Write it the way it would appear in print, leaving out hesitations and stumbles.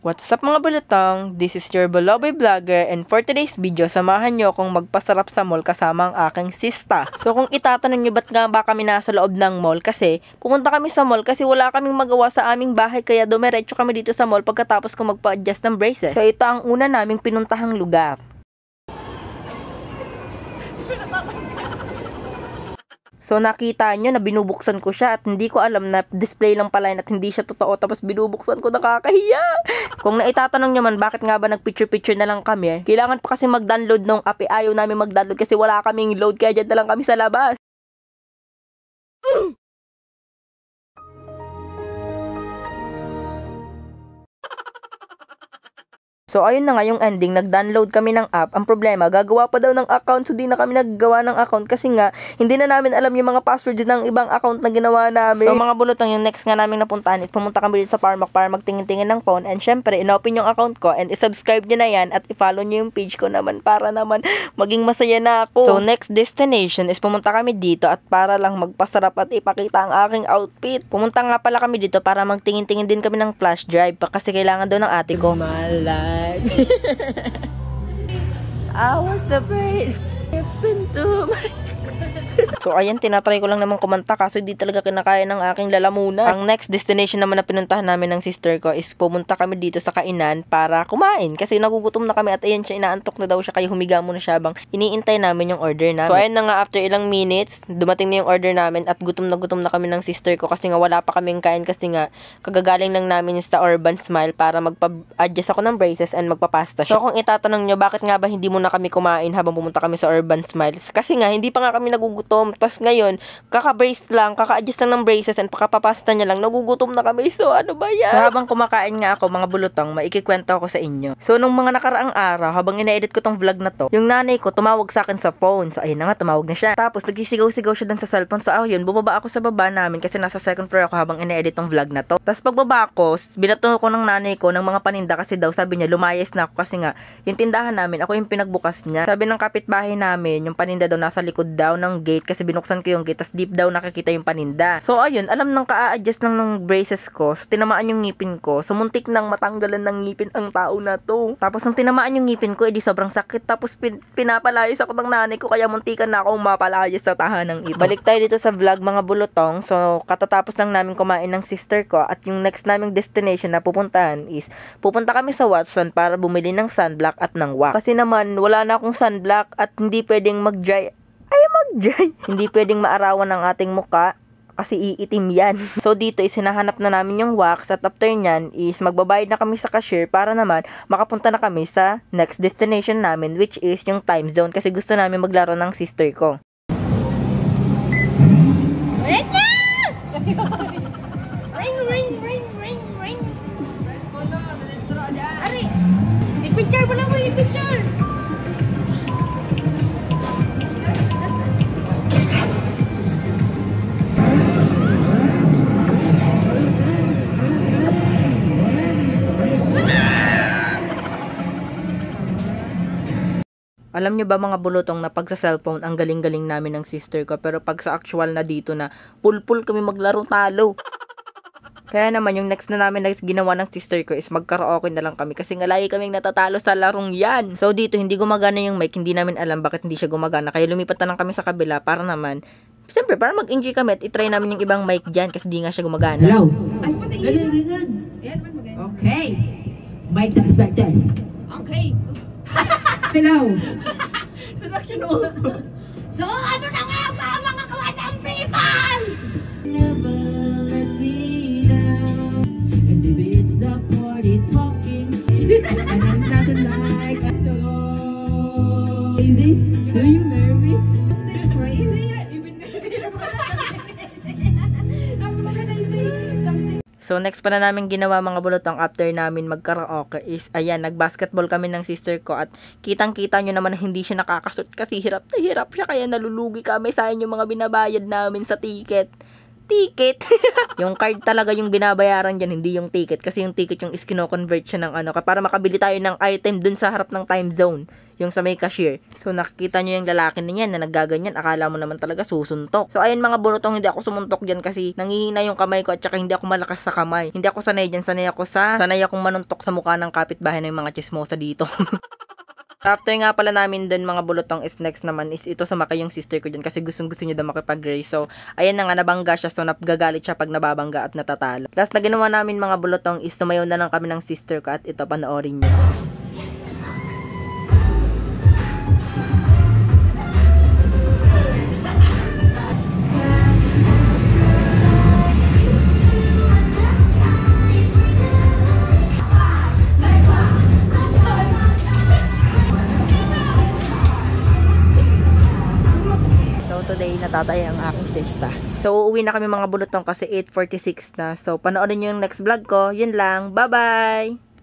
What's up mga bulutong? This is your Boloboy Vlogger, and for today's video, samahan nyo akong magpasarap sa mall kasama ang aking sista. So kung itatanong nyo ba't nga ba kami nasa loob ng mall, kasi pumunta kami sa mall kasi wala kaming magawa sa aming bahay, kaya dumiretso kami dito sa mall pagkatapos ko magpa-adjust ng braces. So ito ang una naming pinuntahang lugar. So nakita nyo na binubuksan ko siya at hindi ko alam na display lang pala at hindi siya totoo, tapos binubuksan ko, nakakahiya. Kung naitatanong nyo man bakit nga ba nagpicture-picture na lang kami, kailangan pa kasi mag-download ng app, ayaw namin mag-download kasi wala kaming load, kaya dyan na lang kami sa labas. So, ayun na nga yung ending. Nag-download kami ng app. Ang problema, gagawa pa daw ng account. So, di na kami naggawa ng account kasi nga, hindi na namin alam yung mga passwords ng ibang account na ginawa namin. So, mga bulutong, yung next nga namin napuntahan is pumunta kami dito sa Parmac para magtingin-tingin ng phone. And syempre, inopen yung account ko and isubscribe nyo na yan at i-follow nyo yung page ko naman para naman maging masaya na ako. So, next destination is pumunta kami dito at para lang magpasarap at ipakita ang aking outfit. Pumunta nga pala kami dito para magtingin-tingin din kami ng flash drive kasi kailangan daw ng ate ko. I was afraid into my... So ayan, tinatry ko lang naman kumanta kaso hindi talaga kinakaya ng aking lalamunan. Ang next destination naman na pinuntahan namin ng sister ko is pumunta kami dito sa kainan para kumain kasi nagugutom na kami at ayan siya, inaantok na daw siya kaya humiga muna siya habang iniintay namin yung order namin. So ayan na nga, after ilang minutes dumating na yung order namin at gutom na kami ng sister ko kasi nga wala pa kaming kain kasi nga kagagaling lang namin sa Urban Smile para magpa-adjust ako ng braces and magpapasta siya. So kung itatanong nyo bakit nga ba hindi muna kami kumain habang pumunta kami sa Urban Smile, kasi nga hindi pa nga kami nagugutom. Tapos ngayon, kaka-brace lang, kaka-adjust lang ng braces and pakapapasta niya lang, nagugutom na kami. So, ano ba yan? So, habang kumakain nga ako, mga bulutong, maikikwento ako sa inyo. So, nung mga nakaraang araw, habang ina-edit ko tong vlog na to, yung nanay ko tumawag sa akin sa phone. So, ayun na nga, tumawag na siya. Tapos, nagisigaw-sigaw siya dun sa cellphone. So, ayun, bumaba ako sa baba namin kasi nasa second floor ako habang ina-edit tong vlog na to. Tapos, pagbaba ko, binato ko ng nanay ko ng mga paninda kasi daw, sabi niya, lumayas na ako kasi nga, yung tindahan namin, ako yung pinagbukas niya. Sabi ng kapitbahay namin, yung paninda daw nasa likod daw ng gate kasi binuksan ko yung gate, tas deep daw nakikita yung paninda. So ayun, alam nang ka-adjust lang ng braces ko, so tinamaan yung ngipin ko, so muntik nang matanggalan ng ngipin ang tao na to. Tapos nung tinamaan yung ngipin ko, edi sobrang sakit, tapos pinapalayas ako ng nanay ko, kaya muntikan na akong mapalayas sa tahanang ito. Balik tayo dito sa vlog mga bulutong. So katatapos lang namin kumain ng sister ko at yung next naming destination na pupuntahan is pupunta kami sa Watson para bumili ng sunblock at ng wax. Kasi naman wala na akong sunblock at hindi pwedeng mag-dry. Hindi pwedeng maarawan ang ating muka kasi iitim yan. So dito is hinahanap na namin yung wax at after nyan is magbabayad na kami sa cashier para naman makapunta na kami sa next destination namin, which is yung time zone kasi gusto namin maglaro ng sister ko. Ulit na! Ring, ring, ring, ring, ring. Ari, i-picture mo lang mo, i-picture. Alam nyo ba mga bulutong na pag sa cellphone ang galing-galing namin ng sister ko, pero pag sa actual na dito na pulpul kami maglaro talo. Kaya naman yung next na namin na ginawa ng sister ko is magkaraoke na lang kami kasi nga lagi kaming natatalo sa larong yan. So dito hindi gumagana yung mic, hindi namin alam bakit hindi siya gumagana, kaya lumipat na lang kami sa kabila para naman siyempre para mag-enjoy kami at itry namin yung ibang mic dyan kasi di nga siya gumagana. Hello? Ay, good. Okay. Mic test, mic test. Okay. Hello? So, ano na nga ba mga kawatang people? Never let me down. And maybe it's the party talking. And I'm nothing like I know. Crazy? Will you marry me? Crazy? So next pa na namin ginawa mga bulutong after namin magkaraoke is ayan, nagbasketball kami ng sister ko at kitang-kita nyo naman na hindi siya nakakasut kasi hirap na hirap siya kaya nalulugi kami sa inyo mga binabayad namin sa ticket. ticket. Yung card talaga yung binabayaran dyan, hindi yung ticket. Kasi yung ticket yung iskino-convert siya ng ano, para makabili tayo ng item dun sa harap ng time zone. Yung sa may cashier. So, nakikita nyo yung lalaki niyan na naggaganyan. Akala mo naman talaga susuntok. So, ayun mga bulutong, hindi ako sumuntok dyan kasi nangihina yung kamay ko at saka hindi ako malakas sa kamay. Hindi ako sanay dyan. Sanay akong manuntok sa mukha ng kapitbahay ng mga chismosa dito. After nga pala namin dun mga bulutong is next naman is ito sumakay yung sister ko dyan kasi gusto niya daw makipag-race. So, ayan na nga, nabangga siya. So, nagagalit siya pag nababangga at natatalo. Last na ginawa namin mga bulutong is tumayo na lang kami ng sister ko at ito panoorin niyo. Today natatay ang aking siesta. So uuwi na kami mga bulutong kasi 8:46 na. So panoorin nyo yung next vlog ko. Yun lang. Bye bye!